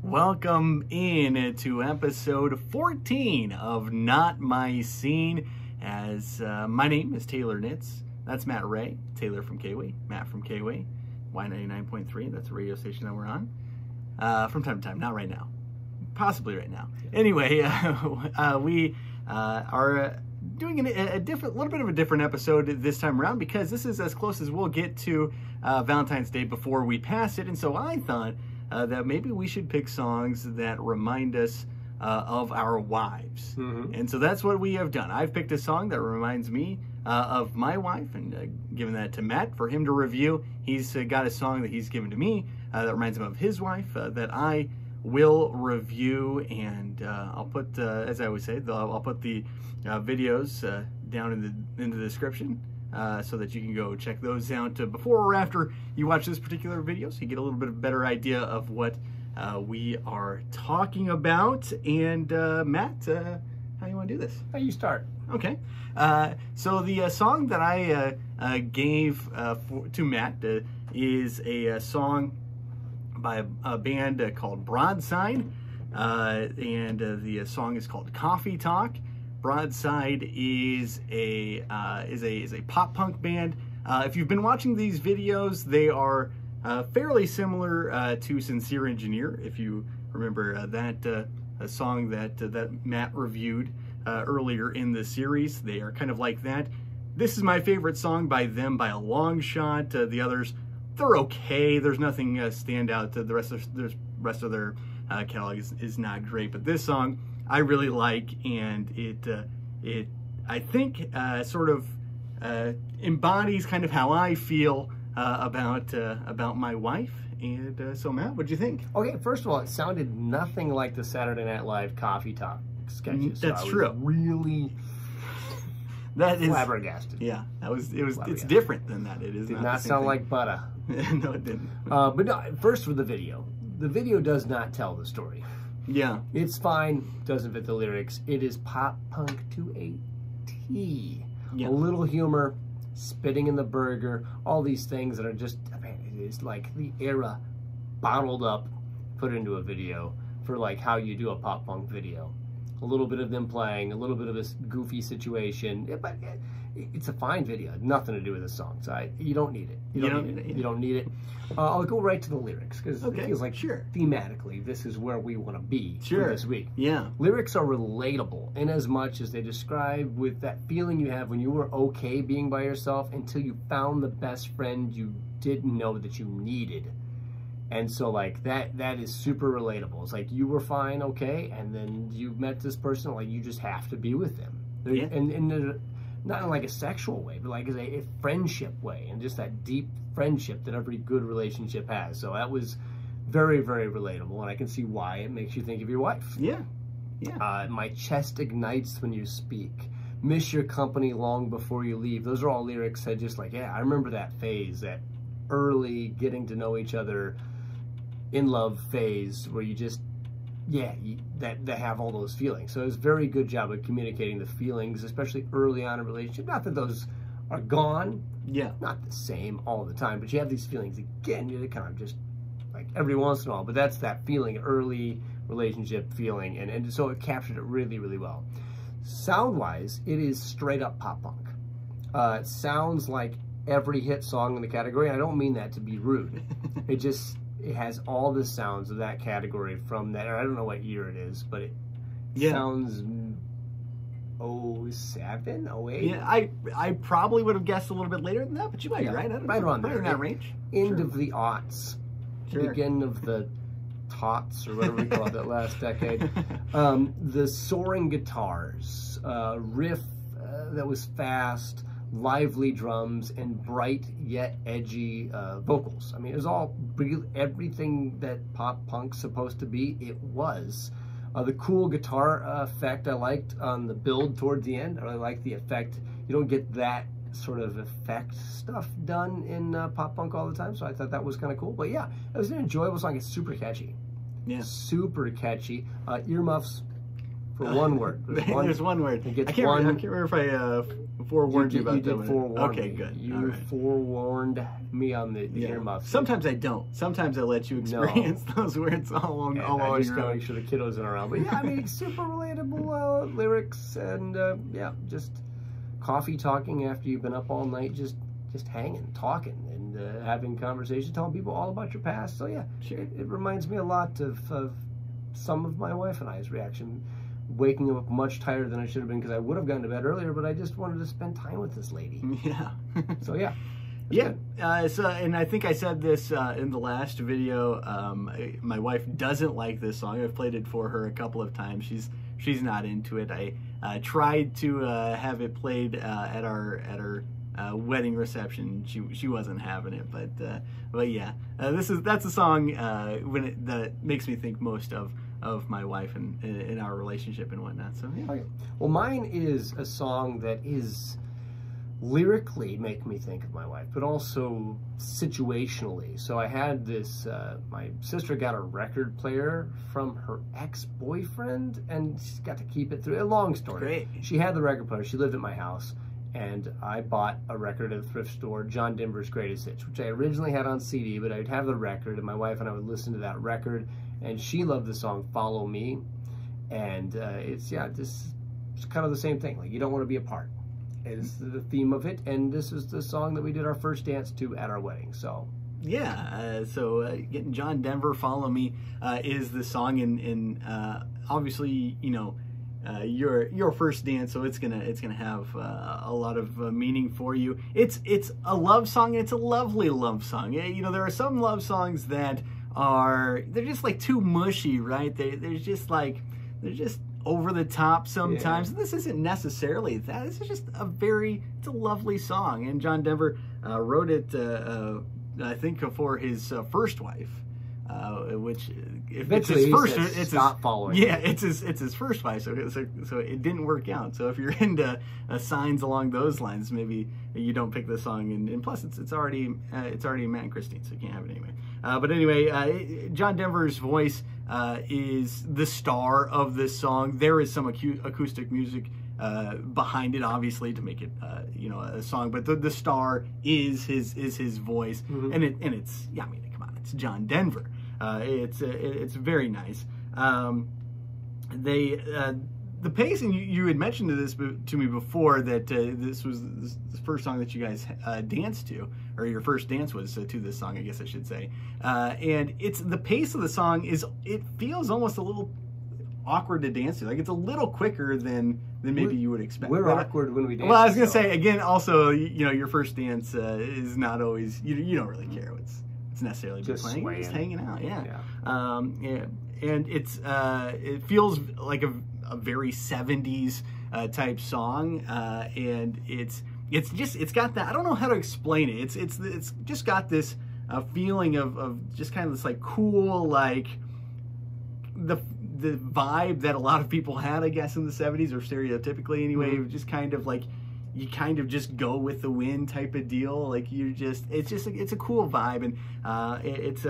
Welcome in to episode 14 of Not My Scene. As my name is Taylor Nitz. That's Matt Ray, Taylor from Kway, Matt from Kway, Y99.3. That's the radio station that we're on. From time to time, not right now, possibly right now. Anyway, we are doing a little bit of a different episode this time around because this is as close as we'll get to Valentine's Day before we pass it. And so I thought that maybe we should pick songs that remind us of our wives. And so that's what we have done. I've picked a song that reminds me of my wife and given that to Matt for him to review. He's got a song that he's given to me that reminds him of his wife that I will review, and I'll put, as I always say, I'll put the videos down in the description so that you can go check those out before or after you watch this particular video, so you get a little bit of a better idea of what we are talking about. And Matt, how do you want to do this? How you start? Okay. So the song that I gave to Matt is a song by a band called Broadside, and the song is called Coffee Talk. Broadside is a pop punk band. If you've been watching these videos, they are fairly similar to Sincere Engineer. If you remember that a song that Matt reviewed earlier in the series, they are kind of like that. This is my favorite song by them by a long shot. The others, they're okay. There's nothing stand out. The rest of their catalog is not great, but this song I really like, and it I think sort of embodies kind of how I feel about my wife. And so Matt, what'd you think? Okay, first of all, it sounded nothing like the Saturday Night Live Coffee Talk sketches. That's true. Really, that is flabbergasted. Yeah, it's different than that. It is did not sound like butter. No, it didn't. But no, first for the video. The video does not tell the story. Yeah. It's fine, doesn't fit the lyrics. It is pop punk to a T. Yeah. A little humor, spitting in the burger, all these things that are just, I mean, it is like the era bottled up, put into a video for like how you do a pop punk video. A little bit of them playing, a little bit of a goofy situation, but it's a fine video. Nothing to do with the song, so you don't need it. You don't need it. I'll go right to the lyrics because it feels like thematically this is where we want to be for this week. Yeah, lyrics are relatable in as much as they describe with that feeling you have when you were okay being by yourself until you found the best friend you didn't know that you needed. And so like that is super relatable. It's like you were fine, okay, and then you met this person, like you just have to be with them. Yeah. And not in like a sexual way, but like as a friendship way, and just that deep friendship that every good relationship has. So that was very, very relatable, and I can see why it makes you think of your wife. Yeah, yeah. My chest ignites when you speak. Miss your company long before you leave. Those are all lyrics that just like, yeah, I remember that phase, that early getting to know each other in love phase where you just, that have all those feelings. So it was a very good job of communicating the feelings, especially early on in a relationship. Not that those are gone, not the same all the time, but you have these feelings again, you kind of just like every once in a while, but that's that feeling, early relationship feeling, and so it captured it really, really well. Sound-wise, it is straight up pop punk. It sounds like every hit song in the category, and I don't mean that to be rude. It has all the sounds of that category from that. I don't know what year it is, but it sounds 07, 08. Yeah, I probably would have guessed a little bit later than that, but you might be right. I don't know. Around there. In that range. End of the aughts. Beginning of the tots, or whatever we called that last decade. The soaring guitars, riff that was fast, lively drums, and bright yet edgy vocals. I mean, it was all everything that pop punk's supposed to be. It was. The cool guitar effect I liked on the build towards the end. I really like the effect. You don't get that sort of effect stuff done in pop punk all the time, so I thought that was kind of cool. But yeah, it was an enjoyable song. It's super catchy. Yeah. Super catchy. Earmuffs, For one word. There's one word. It I gets can't, one. I can't remember if I forewarned you about You that did one. forewarn Okay, me. good. You All right. forewarned me on the earmuffs. Sometimes I don't. Sometimes I let you experience those words all on I just your gotta own. make sure the kiddos aren't around. But yeah, I mean, super relatable lyrics, and yeah, just coffee talking after you've been up all night, just hanging, talking, and having conversation, telling people all about your past. So yeah, Sure. it reminds me a lot of some of my wife and I's reaction. Waking up much tighter than I should have been because I would have gone to bed earlier, but I just wanted to spend time with this lady. Yeah. So yeah. Yeah, and I think I said this in the last video. My wife doesn't like this song. I've played it for her a couple of times. She's not into it. I tried to have it played at our wedding reception. She wasn't having it, but yeah, that's a song that makes me think most of my wife and in our relationship and whatnot. So yeah. Okay. Well, mine is a song that is lyrically make me think of my wife, but also situationally. So I had this, my sister got a record player from her ex-boyfriend, and she's got to keep it through. A long story. Great. She had the record player. She lived at my house, and I bought a record at a thrift store, John Denver's Greatest Hits, which I originally had on CD, but I'd have the record, and my wife and I would listen to that record, and she loved the song Follow Me, and it's kind of the same thing. Like, you don't want to be apart is the theme of it, and this is the song that we did our first dance to at our wedding. So yeah, getting John Denver, Follow Me is the song, and obviously, you know, your first dance, so it's gonna have a lot of meaning for you. It's a love song, and it's a lovely love song. You know, there are some love songs that they're just like too mushy, right? They're just over the top sometimes. Yeah. This isn't necessarily that. This is just it's a lovely song, and John Denver wrote it I think for his first wife, which if it's his first, it's stop following. Yeah, it's his first wife, so it didn't work out. So if you're into signs along those lines, maybe you don't pick this song, and plus it's already Matt and Christine, so you can't have it anyway. But anyway, John Denver's voice is the star of this song. There is some acoustic music behind it, obviously, to make it you know, a song, but the star is his voice. Mm-hmm. and it's, yeah, I mean, come on, it's John Denver. It's very nice. The pacing, you had mentioned this to me before, that this was the first song that you guys danced to, or your first dance was to this song, I guess I should say. And the pace of the song it feels almost a little awkward to dance to. Like, it's a little quicker than maybe you would expect. We're awkward when we dance. Well, I was gonna say, again, also, you know, your first dance is not always, you don't really care what's necessarily just playing, swaying. just hanging out. Yeah. Yeah. And it feels like a very 70s type song, and it's got that, I don't know how to explain it. It's just got this feeling of just kind of this like cool, like the vibe that a lot of people had, I guess, in the 70s, or stereotypically anyway. Mm-hmm. Just kind of like, you kind of just go with the wind type of deal. Like, it's a cool vibe, and it's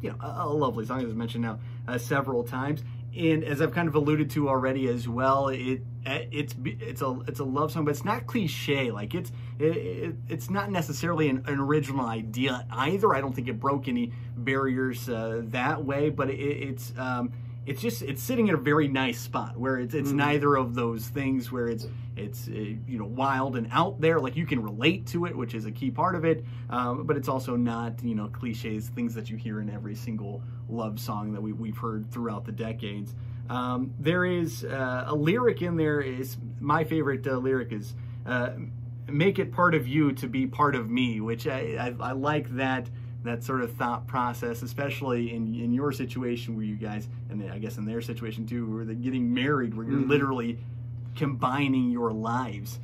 you know, a lovely song, as I mentioned now several times. And as I've kind of alluded to already as well, it's a love song, but it's not cliche. Like, it's not necessarily an original idea either. I don't think it broke any barriers that way, but it's sitting in a very nice spot where it's neither of those things where it's you know, wild and out there. Like, you can relate to it, which is a key part of it, but it's also not, you know, cliches, things that you hear in every single love song that we've heard throughout the decades. There is a lyric in there, is my favorite lyric, is make it part of you to be part of me, which I like that sort of thought process, especially in your situation where you guys, and I guess in their situation too, where they're getting married, where you're literally combining your lives.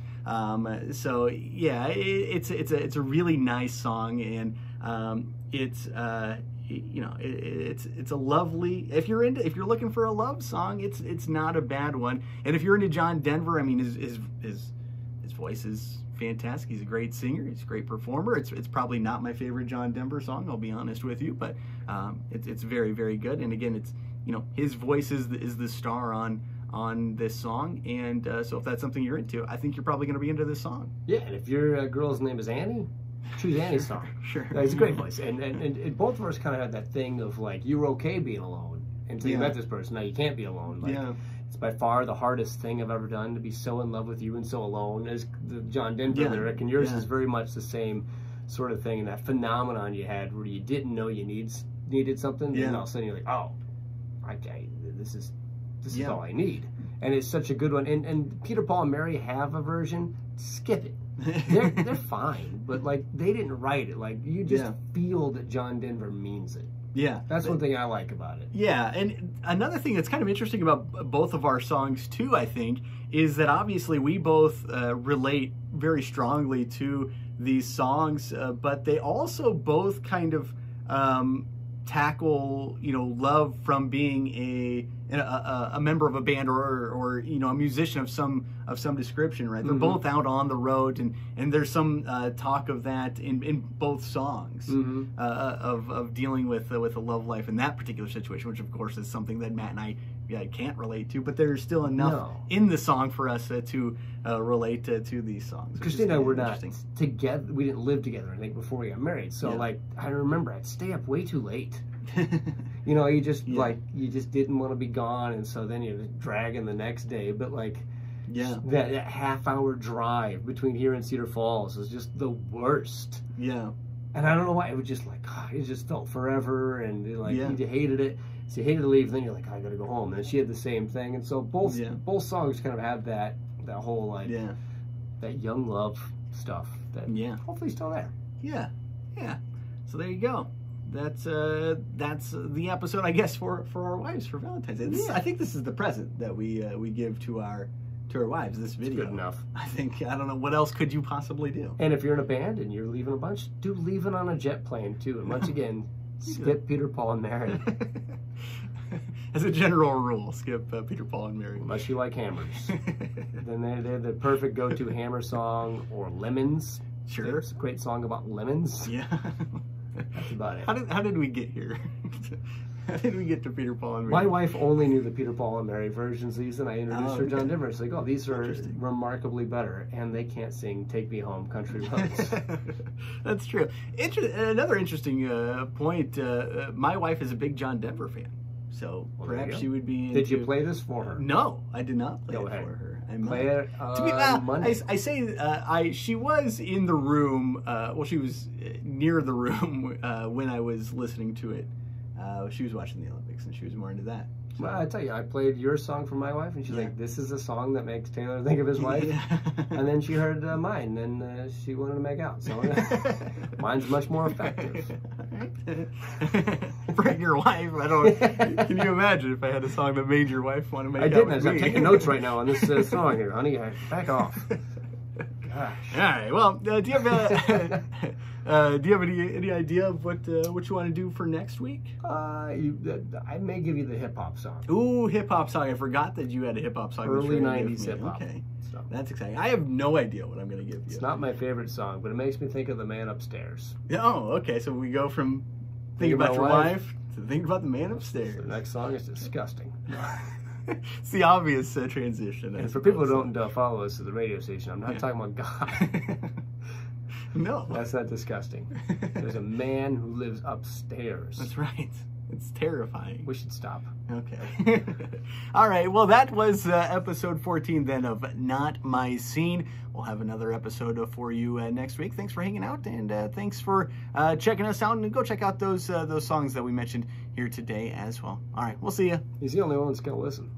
So yeah, it's a really nice song, and it's you know, it's a lovely, if you're looking for a love song, it's not a bad one. And if you're into John Denver, I mean, his voice is fantastic. He's a great singer. He's a great performer. It's probably not my favorite John Denver song, I'll be honest with you, but it's very, very good. And again, you know, his voice is the star on this song, and so if that's something you're into, I think you're probably going to be into this song. Yeah, and if your girl's name is Annie, choose Annie's song. Sure. It's a great voice, and both of us kind of had that thing of like, you were okay being alone until you met this person. Now you can't be alone. Like, it's by far the hardest thing I've ever done, to be so in love with you and so alone, as the John Denver lyric, and yours is very much the same sort of thing, and that phenomenon you had where you didn't know you needed something, and all of a sudden you're like, oh, this is all I need. And it's such a good one. And Peter, Paul, and Mary have a version. Skip it. They're fine, but like, they didn't write it. Like, you just feel that John Denver means it. Yeah. That's one thing I like about it. Yeah, and another thing that's kind of interesting about both of our songs too, I think, is that obviously we both relate very strongly to these songs, but they also both kind of tackle, you know, love from being a member of a band or you know, a musician of some description, right? They're both out on the road, and there's some talk of that in both songs, of dealing with a love life in that particular situation, which of course is something that Matt and I can't relate to, but there's still enough in the song for us to relate to these songs. Christina and I were not together. We didn't live together, I think, before we got married. So like, I remember I'd stay up way too late. You know, you just like, you just didn't want to be gone, and so then you're dragging the next day. But like, that half-hour drive between here and Cedar Falls was just the worst. Yeah. And I don't know why, it was just like, God, it just felt forever, and like, you hated it. So you hated to leave, then you're like, I gotta go home. And she had the same thing, and so both songs kind of have that whole like that young love stuff that hopefully still there. Yeah. So there you go. That's the episode, I guess, for our wives for Valentine's Day. I think this is the present that we give to our wives. This video. It's good enough. I don't know, what else could you possibly do? And if you're in a band and you're leaving a bunch, do leave it on a jet plane too. And once again, skip Peter, Paul, and Mary. As a general rule, skip Peter, Paul, and Mary. Unless you like hammers. Then they're the perfect go-to hammer song, or Lemons. Sure. It's a great song about lemons. Yeah. That's about it. How did we get here? How did we get to Peter, Paul, and Mary? My wife only knew the Peter, Paul, and Mary versions of these, and I introduced her John Denver. It's like, oh, these are remarkably better, and they can't sing "Take Me Home, Country Roads." That's true. Another interesting point. My wife is a big John Denver fan, so perhaps she would be. Did you play this for her? No, I did not play it for her. Play it Monday. I say she was in the room. Well, she was near the room when I was listening to it. She was watching the Olympics, and she was more into that. So. Well, I tell you, I played your song for my wife, and she's like, "This is a song that makes Taylor think of his wife." And then she heard mine, and she wanted to make out. So mine's much more effective. For your wife, I don't. Can you imagine if I had a song that made your wife want to make out? I didn't. I'm taking notes right now on this song here, honey. Back off. Gosh. All right. Well, do you have any idea of what you want to do for next week? I may give you the hip hop song. Ooh, hip hop song! I forgot that you had a hip hop song. Early '90s hip hop. Okay, so that's exciting. I have no idea what I'm going to give you. It's not my favorite song, but it makes me think of the man upstairs. Oh, okay. So we go from thinking about your wife to thinking about the man upstairs. So the next song is disgusting. It's the obvious transition. And for people who don't follow us at the radio station, I'm not talking about God. No. That's not disgusting. There's a man who lives upstairs. That's right. It's terrifying. We should stop. Okay. All right. Well, that was episode 14 then of Not My Scene. We'll have another episode for you next week. Thanks for hanging out, and thanks for checking us out. And go check out those songs that we mentioned here today as well. All right. We'll see you. He's the only one that's going to listen.